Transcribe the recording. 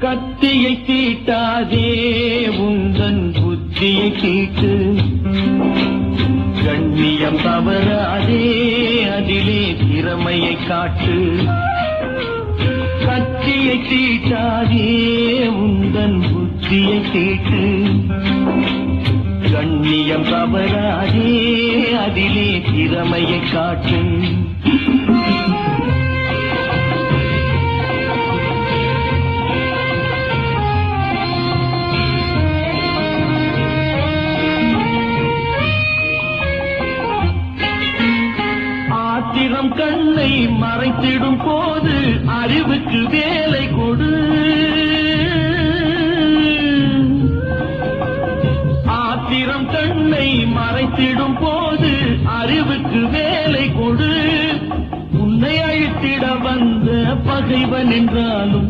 கத்தியை தீட்டாதே உந்தன் புத்தியை தீட்டு, கண்ணியம் தவறாதே அதிலே திறமையை காட்டு. கத்தியை தீட்டாதே உந்தன் புத்தியை தீட்டு, கண்ணியம் தவறாதே அதிலே திறமையை காட்டு. ஆத்திரம் கண்ணை மறைத்திடும் போது அறிவுக்கு வேலை கொடு. ஆத்திரம் கண்ணை மறைத்திடும் போது அறிவுக்கு வேலை கொடு. உன்னை அழித்திட வந்த பகைவன் என்றாலும்